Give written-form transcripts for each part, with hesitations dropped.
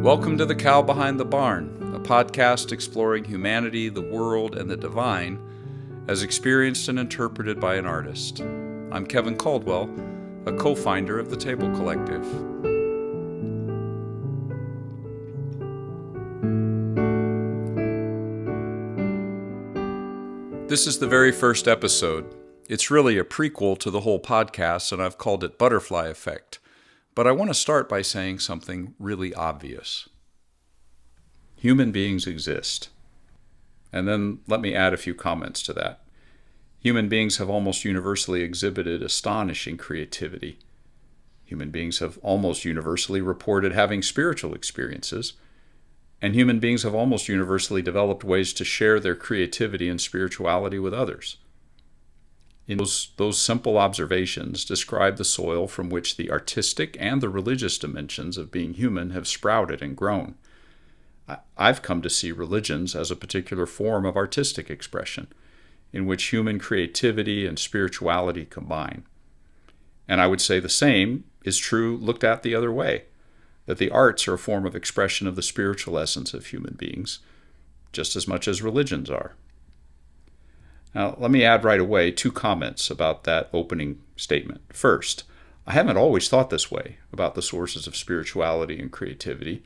Welcome to The Cow Behind the Barn, a podcast exploring humanity, the world, and the divine as experienced and interpreted by an artist. I'm Kevin Caldwell, a co-founder of the Table Collective. This is the very first episode. It's really a prequel to the whole podcast, and I've called it Butterfly Effect. But I want to start by saying something really obvious. Human beings exist. And then let me add a few comments to that. Human beings have almost universally exhibited astonishing creativity. Human beings have almost universally reported having spiritual experiences. And human beings have almost universally developed ways to share their creativity and spirituality with others. In those simple observations describe the soil from which the artistic and the religious dimensions of being human have sprouted and grown. I've come to see religions as a particular form of artistic expression, in which human creativity and spirituality combine. And I would say the same is true looked at the other way, that the arts are a form of expression of the spiritual essence of human beings, just as much as religions are. Now, let me add right away two comments about that opening statement. First, I haven't always thought this way about the sources of spirituality and creativity.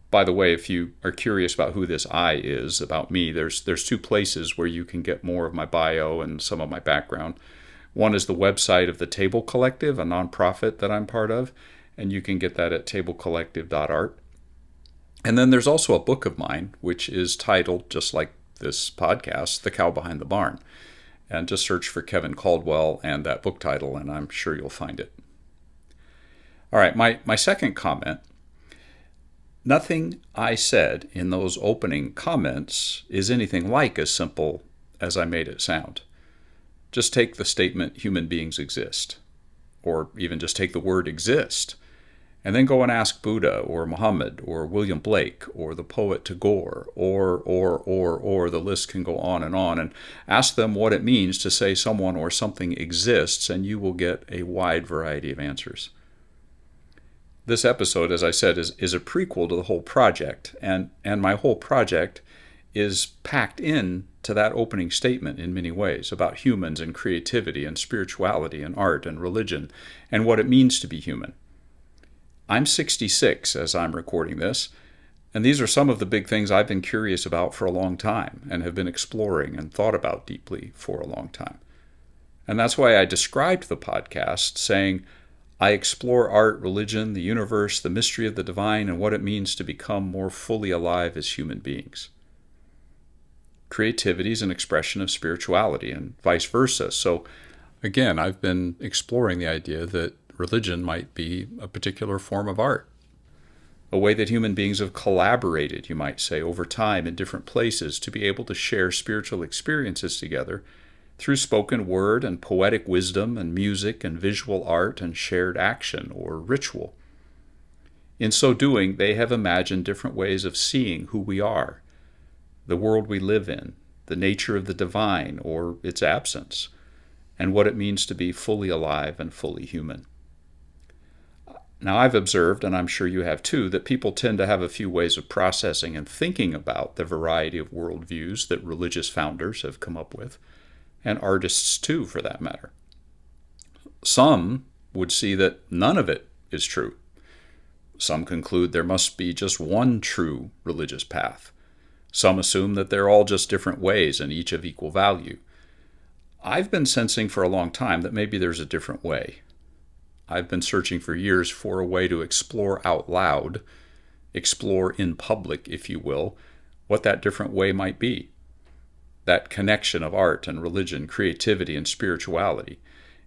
By the way, if you are curious about who this I is, about me, there's two places where you can get more of my bio and some of my background. One is the website of the Table Collective, a nonprofit that I'm part of, and you can get that at tablecollective.art. And then there's also a book of mine, which is titled, just like this podcast, The Cow Behind the Barn. And just search for Kevin Caldwell and that book title, and I'm sure you'll find it. All right, my second comment. Nothing I said in those opening comments is anything like as simple as I made it sound. Just take the statement, human beings exist, or even just take the word exist, and then go and ask Buddha or Muhammad or William Blake or the poet Tagore or the list can go on, and ask them what it means to say someone or something exists, and you will get a wide variety of answers. This episode, as I said, is a prequel to the whole project, and my whole project is packed in to that opening statement in many ways about humans and creativity and spirituality and art and religion and what it means to be human. I'm 66 as I'm recording this, and these are some of the big things I've been curious about for a long time and have been exploring and thought about deeply for a long time. And that's why I described the podcast saying, I explore art, religion, the universe, the mystery of the divine, and what it means to become more fully alive as human beings. Creativity is an expression of spirituality and vice versa. So again, I've been exploring the idea that religion might be a particular form of art, a way that human beings have collaborated, you might say, over time in different places to be able to share spiritual experiences together through spoken word and poetic wisdom and music and visual art and shared action or ritual. In so doing, they have imagined different ways of seeing who we are, the world we live in, the nature of the divine or its absence, and what it means to be fully alive and fully human. Now, I've observed, and I'm sure you have too, that people tend to have a few ways of processing and thinking about the variety of worldviews that religious founders have come up with, and artists too, for that matter. Some would see that none of it is true. Some conclude there must be just one true religious path. Some assume that they're all just different ways and each of equal value. I've been sensing for a long time that maybe there's a different way. I've been searching for years for a way to explore out loud, explore in public, if you will, what that different way might be. That connection of art and religion, creativity and spirituality.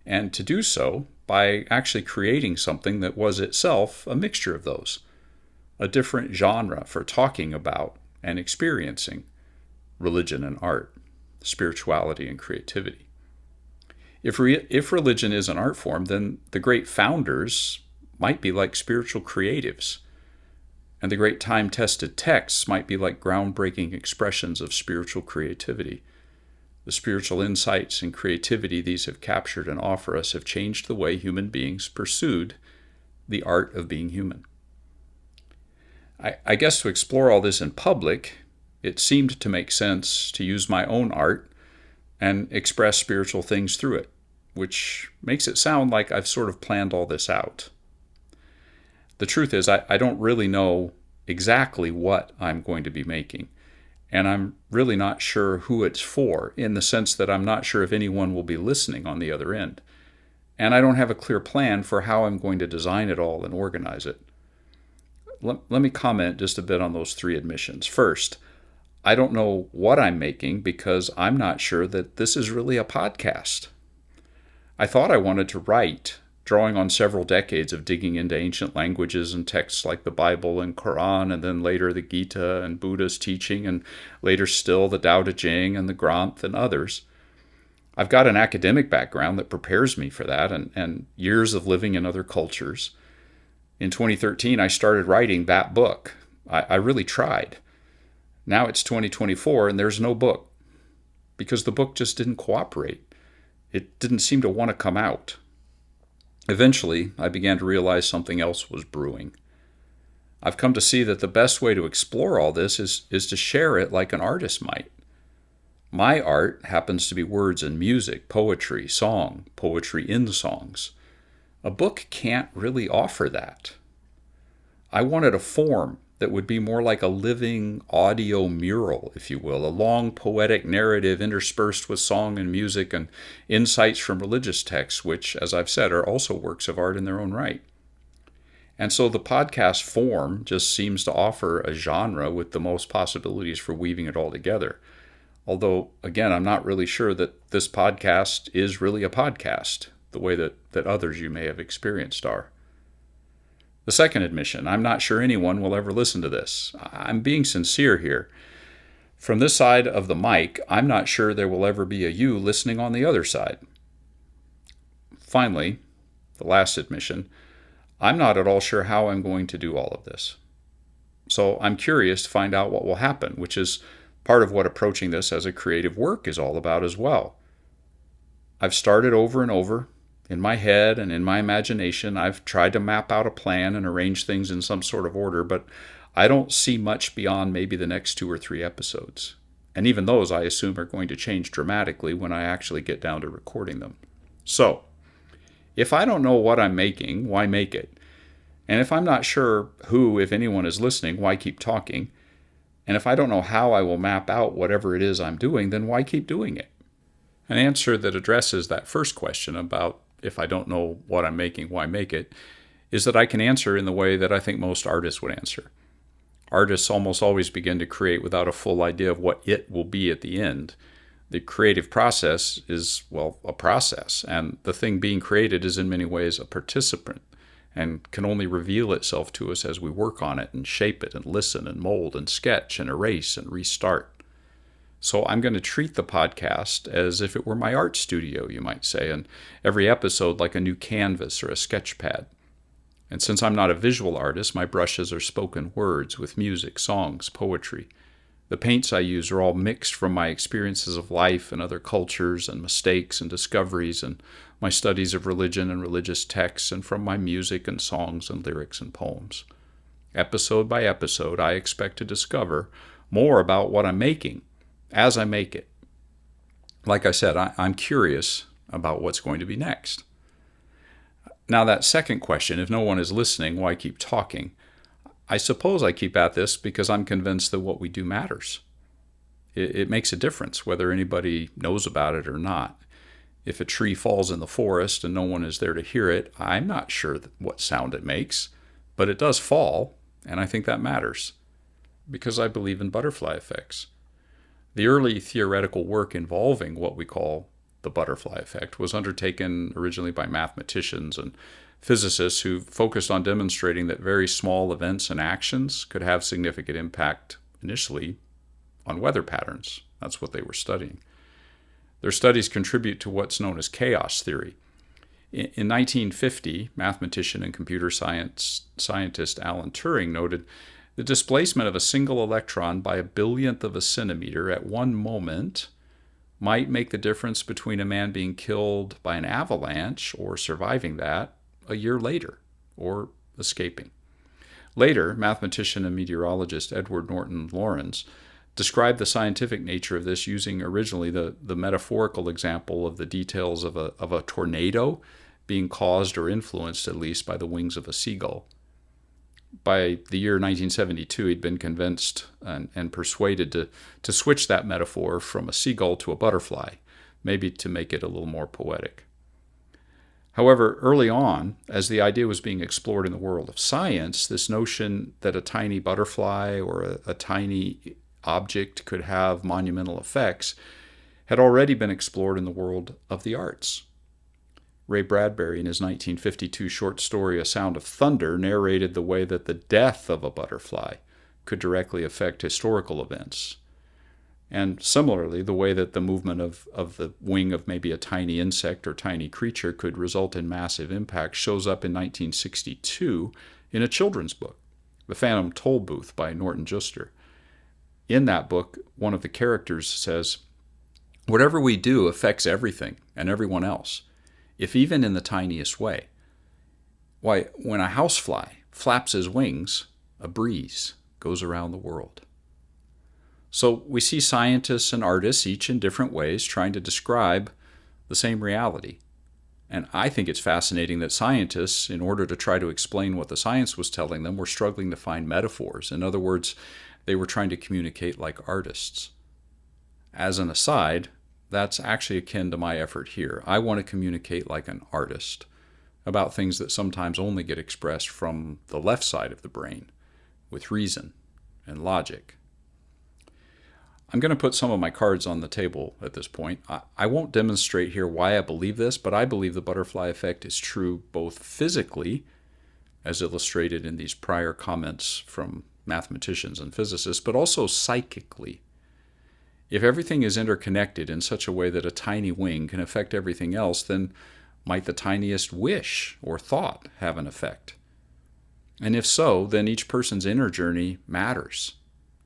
And to do so by actually creating something that was itself a mixture of those. A different genre for talking about and experiencing religion and art, spirituality and creativity. If religion is an art form, then the great founders might be like spiritual creatives, and the great time-tested texts might be like groundbreaking expressions of spiritual creativity. The spiritual insights and creativity these have captured and offer us have changed the way human beings pursued the art of being human. I guess to explore all this in public, it seemed to make sense to use my own art and express spiritual things through it, which makes it sound like I've sort of planned all this out. The truth is, I don't really know exactly what I'm going to be making, and I'm really not sure who it's for, in the sense that I'm not sure if anyone will be listening on the other end. And I don't have a clear plan for how I'm going to design it all and organize it. Let me comment just a bit on those three admissions. First, I don't know what I'm making because I'm not sure that this is really a podcast. I thought I wanted to write, drawing on several decades of digging into ancient languages and texts like the Bible and Quran, and then later the Gita and Buddha's teaching, and later still the Tao Te Ching and the Granth and others. I've got an academic background that prepares me for that, and years of living in other cultures. In 2013, I started writing that book. I really tried. Now it's 2024 and there's no book because the book just didn't cooperate. It didn't seem to want to come out. Eventually, I began to realize something else was brewing. I've come to see that the best way to explore all this is to share it like an artist might. My art happens to be words and music, poetry, song, poetry in songs. A book can't really offer that. I wanted a form that would be more like a living audio mural, if you will, a long poetic narrative interspersed with song and music and insights from religious texts, which, as I've said, are also works of art in their own right. And so the podcast form just seems to offer a genre with the most possibilities for weaving it all together. Although, again, I'm not really sure that this podcast is really a podcast, the way that others you may have experienced are. The second admission, I'm not sure anyone will ever listen to this. I'm being sincere here. From this side of the mic, I'm not sure there will ever be a you listening on the other side. Finally, the last admission, I'm not at all sure how I'm going to do all of this. So I'm curious to find out what will happen, which is part of what approaching this as a creative work is all about as well. I've started over and over. In my head and in my imagination, I've tried to map out a plan and arrange things in some sort of order, but I don't see much beyond maybe the next 2 or 3 episodes. And even those, I assume, are going to change dramatically when I actually get down to recording them. So, if I don't know what I'm making, why make it? And if I'm not sure who, if anyone, is listening, why keep talking? And if I don't know how I will map out whatever it is I'm doing, then why keep doing it? An answer that addresses that first question about if I don't know what I'm making, why make it, is that I can answer in the way that I think most artists would answer. Artists almost always begin to create without a full idea of what it will be at the end. The creative process is, well, a process, and the thing being created is in many ways a participant and can only reveal itself to us as we work on it and shape it and listen and mold and sketch and erase and restart. So I'm going to treat the podcast as if it were my art studio, you might say, and every episode like a new canvas or a sketch pad. And since I'm not a visual artist, my brushes are spoken words with music, songs, poetry. The paints I use are all mixed from my experiences of life and other cultures and mistakes and discoveries and my studies of religion and religious texts and from my music and songs and lyrics and poems. Episode by episode, I expect to discover more about what I'm making as I make it. Like I said, I'm curious about what's going to be next. Now, that second question, if no one is listening, why keep talking? I suppose I keep at this because I'm convinced that what we do matters. It makes a difference whether anybody knows about it or not. If a tree falls in the forest and no one is there to hear it, I'm not sure what sound it makes, but it does fall, and I think that matters because I believe in butterfly effects. The early theoretical work involving what we call the butterfly effect was undertaken originally by mathematicians and physicists who focused on demonstrating that very small events and actions could have significant impact initially on weather patterns. That's what they were studying. Their studies contribute to what's known as chaos theory. In 1950, mathematician and computer scientist Alan Turing noted the displacement of a single electron by a billionth of a centimeter at one moment might make the difference between a man being killed by an avalanche or surviving that a year later or escaping. Later, mathematician and meteorologist Edward Norton Lawrence described the scientific nature of this using originally the metaphorical example of the details of a tornado being caused or influenced at least by the wings of a seagull. By the year 1972, he'd been convinced and persuaded to switch that metaphor from a seagull to a butterfly, maybe to make it a little more poetic. However, early on, as the idea was being explored in the world of science, this notion that a tiny butterfly or a tiny object could have monumental effects had already been explored in the world of the arts. Ray Bradbury, in his 1952 short story A Sound of Thunder, narrated the way that the death of a butterfly could directly affect historical events. And similarly, the way that the movement of the wing of maybe a tiny insect or tiny creature could result in massive impact shows up in 1962 in a children's book, The Phantom Toll Booth by Norton Juster. In that book, one of the characters says, "Whatever we do affects everything and everyone else, if even in the tiniest way. Why, when a housefly flaps his wings, a breeze goes around the world." So we see scientists and artists, each in different ways, trying to describe the same reality. And I think it's fascinating that scientists, in order to try to explain what the science was telling them, were struggling to find metaphors. In other words, they were trying to communicate like artists. As an aside, that's actually akin to my effort here. I want to communicate like an artist about things that sometimes only get expressed from the left side of the brain, with reason and logic. I'm going to put some of my cards on the table at this point. I won't demonstrate here why I believe this, but I believe the butterfly effect is true both physically, as illustrated in these prior comments from mathematicians and physicists, but also psychically. If everything is interconnected in such a way that a tiny wing can affect everything else, then might the tiniest wish or thought have an effect? And if so, then each person's inner journey matters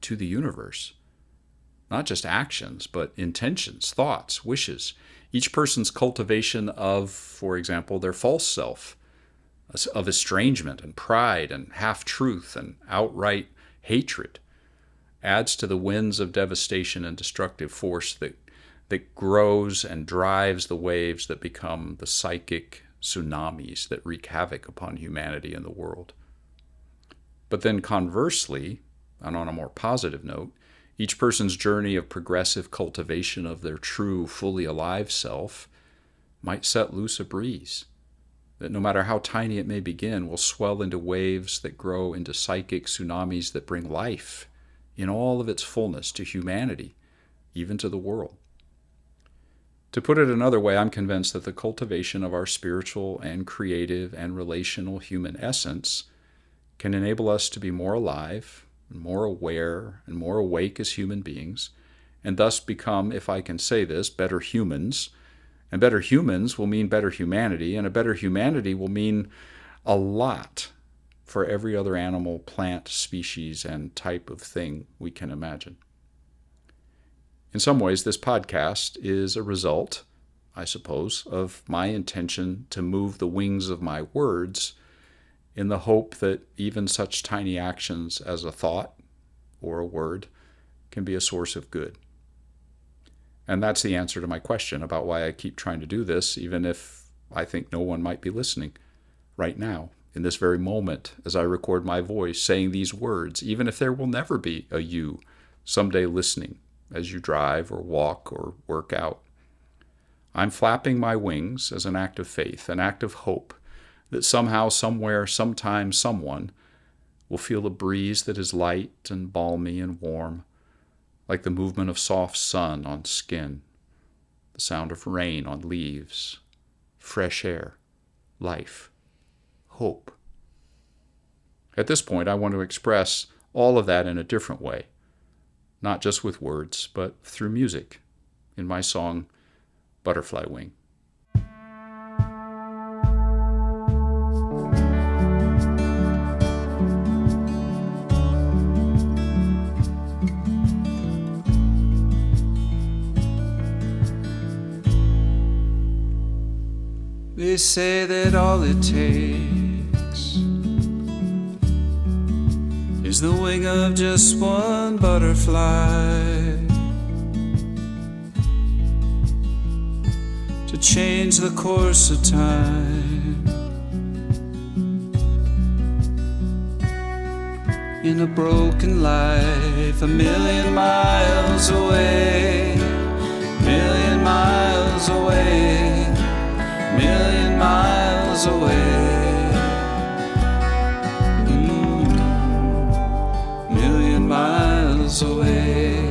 to the universe. Not just actions, but intentions, thoughts, wishes. Each person's cultivation of, for example, their false self, of estrangement and pride and half-truth and outright hatred, adds to the winds of devastation and destructive force that grows and drives the waves that become the psychic tsunamis that wreak havoc upon humanity and the world. But then conversely, and on a more positive note, each person's journey of progressive cultivation of their true, fully alive self might set loose a breeze that, no matter how tiny it may begin, will swell into waves that grow into psychic tsunamis that bring life in all of its fullness to humanity, even to the world. To put it another way, I'm convinced that the cultivation of our spiritual and creative and relational human essence can enable us to be more alive, more aware, and more awake as human beings, and thus become, if I can say this, better humans. And better humans will mean better humanity, and a better humanity will mean a lot for every other animal, plant, species, and type of thing we can imagine. In some ways, this podcast is a result, I suppose, of my intention to move the wings of my words in the hope that even such tiny actions as a thought or a word can be a source of good. And that's the answer to my question about why I keep trying to do this, even if I think no one might be listening right now, in this very moment, as I record my voice saying these words, even if there will never be a you someday listening as you drive or walk or work out. I'm flapping my wings as an act of faith, an act of hope, that somehow, somewhere, sometime, someone will feel a breeze that is light and balmy and warm, like the movement of soft sun on skin, the sound of rain on leaves, fresh air, life, hope. At this point, I want to express all of that in a different way, not just with words, but through music, in my song, Butterfly Wing. They say that all it takes is the wing of just one butterfly to change the course of time in a broken life, a million miles away, million miles away, million miles away. Miles away.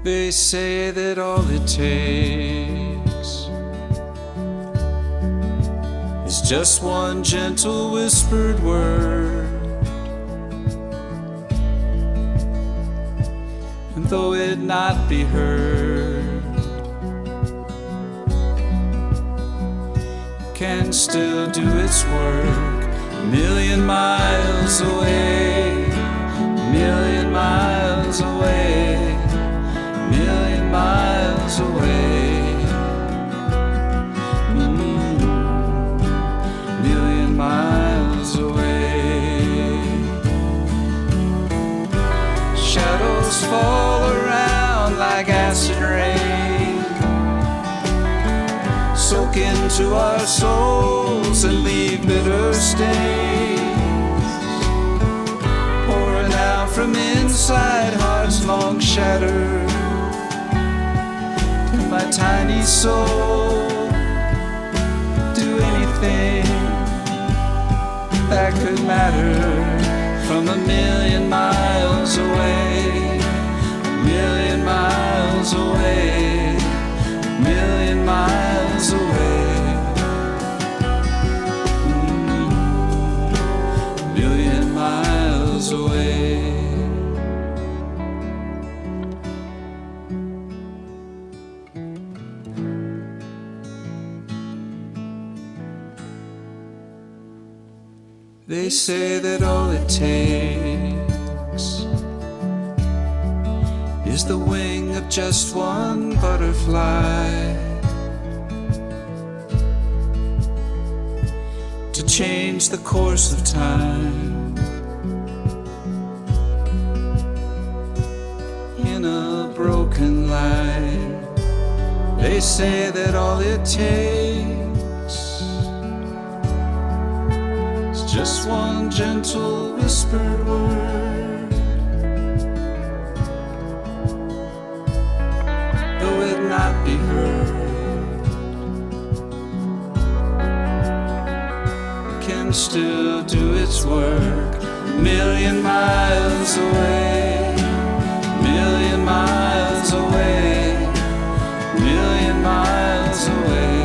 They say that all it takes is just one gentle whispered word, and though it not be heard, can still do its work. A million miles away, a million miles away, a million miles away, million miles away. Shadows fall around like acid rain, soak into our souls and leave bitter stains, pouring out from inside hearts long shattered. Can my tiny soul do anything that could matter from a million miles away, a million miles away, a million miles away, a million miles away. They say that all it takes is the wing of just one butterfly to change the course of time in a broken life. They say that all it takes is just one gentle whispered word, though it not be heard, it can still do its work. A million miles away, a million miles away, a million miles away,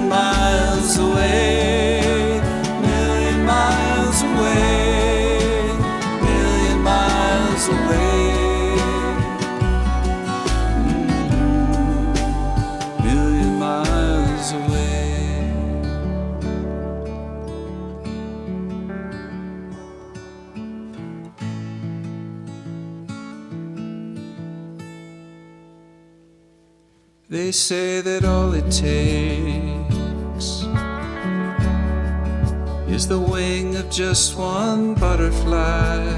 miles away, million miles away, million miles away, million miles away. They say that all it takes is the wing of just one butterfly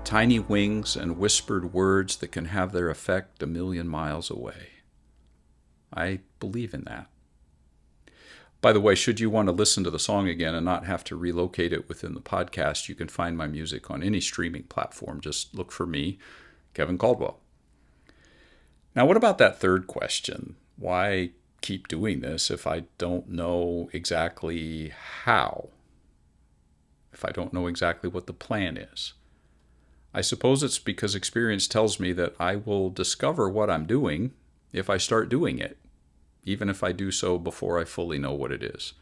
Tiny wings and whispered words that can have their effect a million miles away. I believe in that. By the way, should you want to listen to the song again and not have to relocate it within the podcast, you can find my music on any streaming platform. Just look for me, Kevin Caldwell. Now, what about that third question? Why keep doing this if I don't know exactly how? If I don't know exactly what the plan is? I suppose it's because experience tells me that I will discover what I'm doing if I start doing it, even if I do so before I fully know what it is.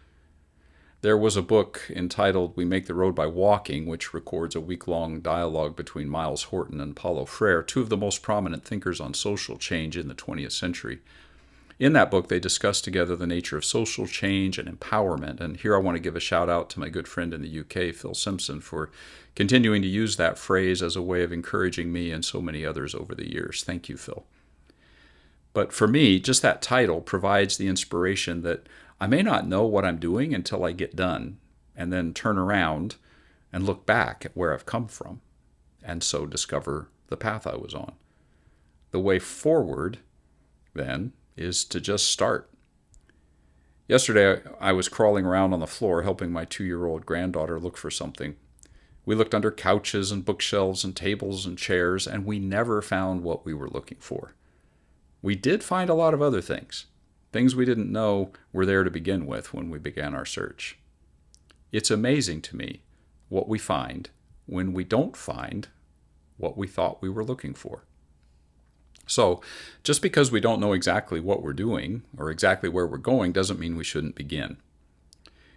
There was a book entitled We Make the Road by Walking, which records a week-long dialogue between Miles Horton and Paulo Freire, two of the most prominent thinkers on social change in the 20th century. In that book, they discuss together the nature of social change and empowerment. And here I want to give a shout out to my good friend in the UK, Phil Simpson, for continuing to use that phrase as a way of encouraging me and so many others over the years. Thank you, Phil. But for me, just that title provides the inspiration that I may not know what I'm doing until I get done, and then turn around and look back at where I've come from, and so discover the path I was on. The way forward, then, is to just start. Yesterday, I was crawling around on the floor helping my 2-year-old granddaughter look for something. We looked under couches and bookshelves and tables and chairs, and we never found what we were looking for. We did find a lot of other things we didn't know were there to begin with when we began our search. It's amazing to me what we find when we don't find what we thought we were looking for. So, just because we don't know exactly what we're doing or exactly where we're going doesn't mean we shouldn't begin.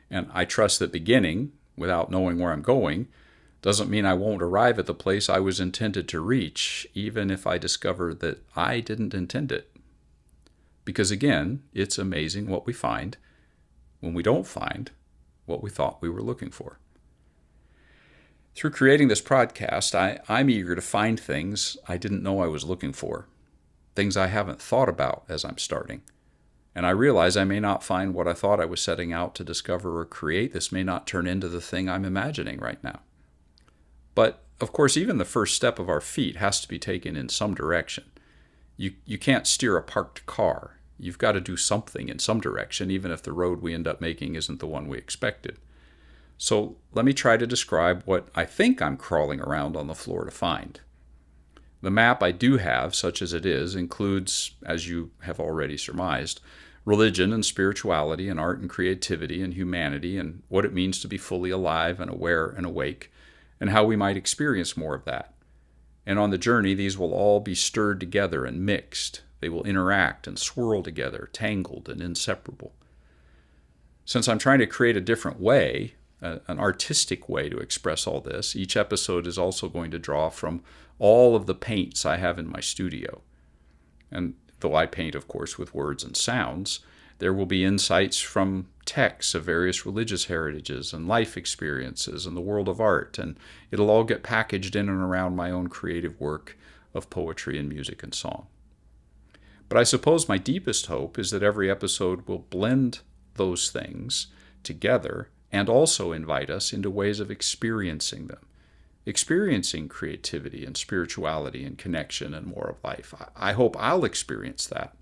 And I trust that beginning, without knowing where I'm going, doesn't mean I won't arrive at the place I was intended to reach, even if I discover that I didn't intend it. Because again, it's amazing what we find when we don't find what we thought we were looking for. Through creating this podcast, I'm eager to find things I didn't know I was looking for, things I haven't thought about as I'm starting. And I realize I may not find what I thought I was setting out to discover or create. This may not turn into the thing I'm imagining right now. But, of course, even the first step of our feet has to be taken in some direction. You can't steer a parked car. You've got to do something in some direction, even if the road we end up making isn't the one we expected. So let me try to describe what I think I'm crawling around on the floor to find. The map I do have, such as it is, includes, as you have already surmised, religion and spirituality and art and creativity and humanity and what it means to be fully alive and aware and awake, and how we might experience more of that. And on the journey, these will all be stirred together and mixed. They will interact and swirl together, tangled and inseparable. Since I'm trying to create a different way, an artistic way to express all this, each episode is also going to draw from all of the paints I have in my studio. And though I paint, of course, with words and sounds, there will be insights from texts of various religious heritages and life experiences and the world of art, and it'll all get packaged in and around my own creative work of poetry and music and song. But I suppose my deepest hope is that every episode will blend those things together and also invite us into ways of experiencing them, experiencing creativity and spirituality and connection and more of life. I hope I'll experience that.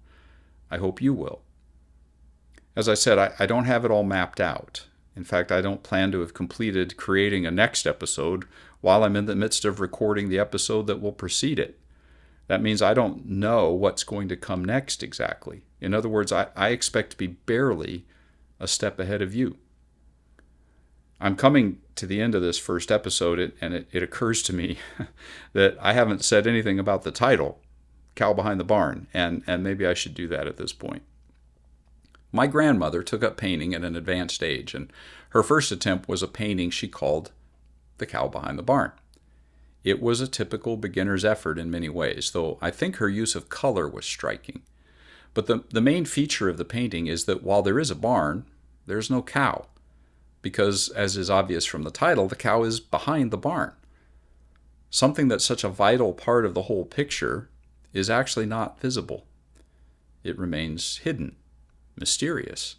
I hope you will. As I said, I don't have it all mapped out. In fact, I don't plan to have completed creating a next episode while I'm in the midst of recording the episode that will precede it. That means I don't know what's going to come next exactly. In other words, I expect to be barely a step ahead of you. I'm coming to the end of this first episode, and it occurs to me that I haven't said anything about the title, Cow Behind the Barn, and maybe I should do that at this point. My grandmother took up painting at an advanced age, and her first attempt was a painting she called The Cow Behind the Barn. It was a typical beginner's effort in many ways, though I think her use of color was striking. But the main feature of the painting is that while there is a barn, there's no cow, because, as is obvious from the title, the cow is behind the barn. Something that's such a vital part of the whole picture is actually not visible. It remains hidden, mysterious,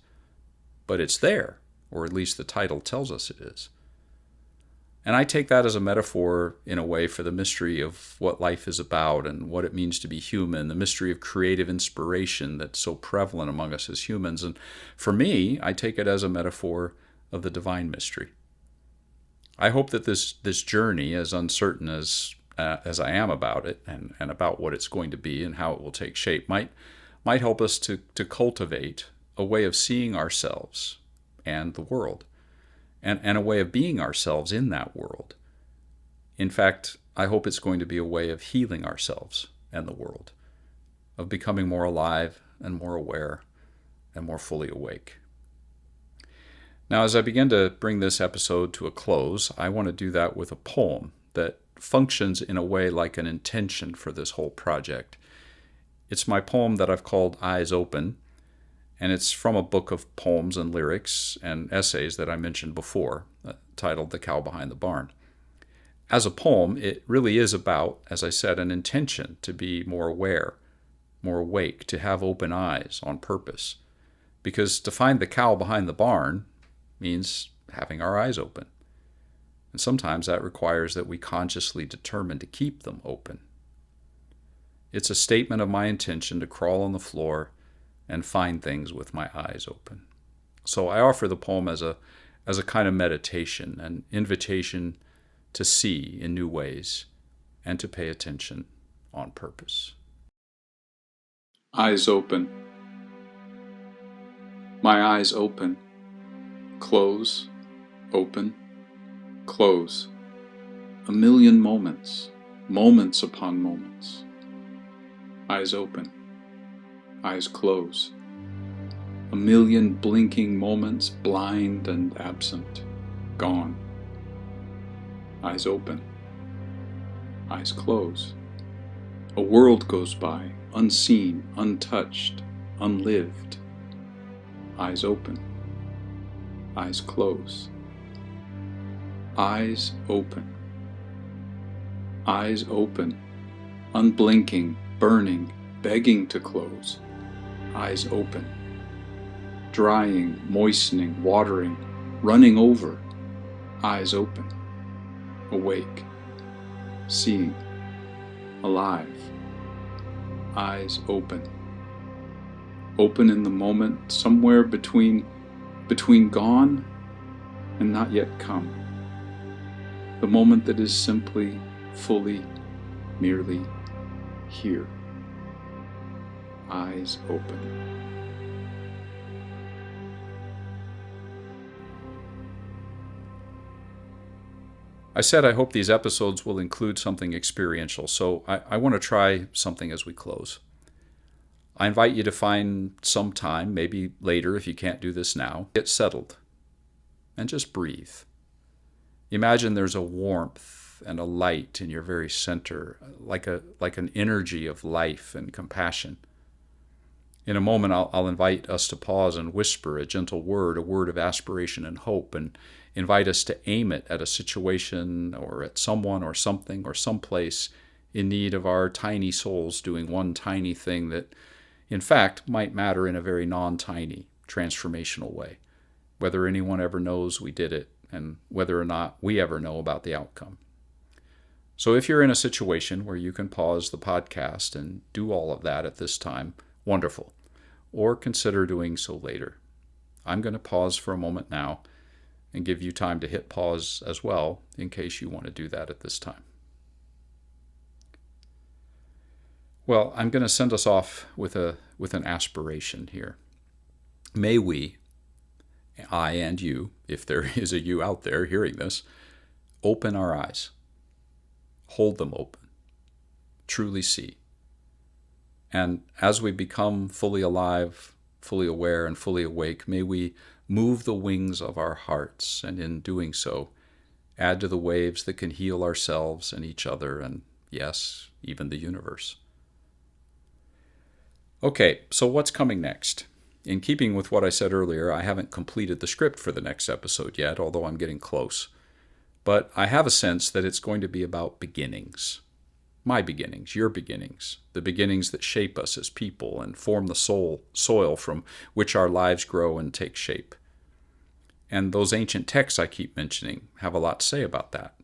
but it's there, or at least the title tells us it is. And I take that as a metaphor, in a way, for the mystery of what life is about and what it means to be human, the mystery of creative inspiration that's so prevalent among us as humans. And for me, I take it as a metaphor of the divine mystery. I hope that this journey, as uncertain as I am about it and about what it's going to be and how it will take shape, might help us to cultivate a way of seeing ourselves and the world, and a way of being ourselves in that world. In fact, I hope it's going to be a way of healing ourselves and the world, of becoming more alive and more aware and more fully awake. Now, as I begin to bring this episode to a close, I want to do that with a poem that functions in a way like an intention for this whole project. It's my poem that I've called Eyes Open, And it's from a book of poems and lyrics and essays that I mentioned before, titled The Cow Behind the Barn. As a poem, it really is about, as I said, an intention to be more aware, more awake, to have open eyes on purpose. Because to find the cow behind the barn means having our eyes open. And sometimes that requires that we consciously determine to keep them open. It's a statement of my intention to crawl on the floor and find things with my eyes open. So I offer the poem as a kind of meditation, an invitation to see in new ways and to pay attention on purpose. Eyes open. My eyes open. Close, open, close. A million moments, moments upon moments. Eyes open. Eyes close. A million blinking moments, blind and absent, gone. Eyes open. Eyes close. A world goes by, unseen, untouched, unlived. Eyes open. Eyes close. Eyes open. Eyes open. Unblinking, burning, begging to close. Eyes open. Drying, moistening, watering, running over. Eyes open. Awake. Seeing. Alive. Eyes open. Open in the moment, somewhere between gone and not yet come. The moment that is simply, fully, merely here. Eyes open. I said I hope these episodes will include something experiential, so I want to try something as we close. I invite you to find some time, maybe later if you can't do this now, get settled and just breathe. Imagine there's a warmth and a light in your very center, like an energy of life and compassion. In a moment, I'll invite us to pause and whisper a gentle word, a word of aspiration and hope, and invite us to aim it at a situation or at someone or something or someplace in need of our tiny souls doing one tiny thing that, in fact, might matter in a very non-tiny, transformational way, whether anyone ever knows we did it and whether or not we ever know about the outcome. So if you're in a situation where you can pause the podcast and do all of that at this time, wonderful. Or consider doing so later. I'm going to pause for a moment now and give you time to hit pause as well in case you want to do that at this time. Well, I'm going to send us off with an aspiration here. May we, I and you, if there is a you out there hearing this, open our eyes, hold them open, truly see. And as we become fully alive, fully aware, and fully awake, may we move the wings of our hearts, and in doing so, add to the waves that can heal ourselves and each other, and yes, even the universe. Okay, so what's coming next? In keeping with what I said earlier, I haven't completed the script for the next episode yet, although I'm getting close. But I have a sense that it's going to be about beginnings. My beginnings, your beginnings, the beginnings that shape us as people and form the soil from which our lives grow and take shape. And those ancient texts I keep mentioning have a lot to say about that.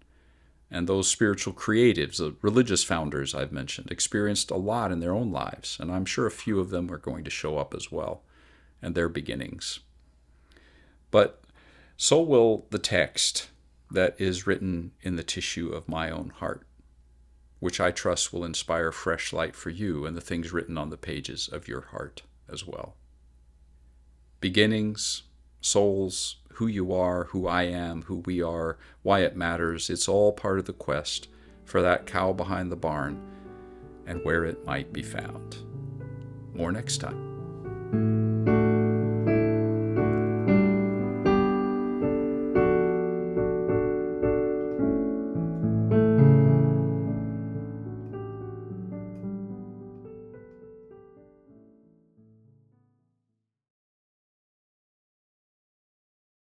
And those spiritual creatives, the religious founders I've mentioned, experienced a lot in their own lives, and I'm sure a few of them are going to show up as well, and their beginnings. But so will the text that is written in the tissue of my own heart, which I trust will inspire fresh light for you and the things written on the pages of your heart as well. Beginnings, souls, who you are, who I am, who we are, why it matters, it's all part of the quest for that cow behind the barn and where it might be found. More next time.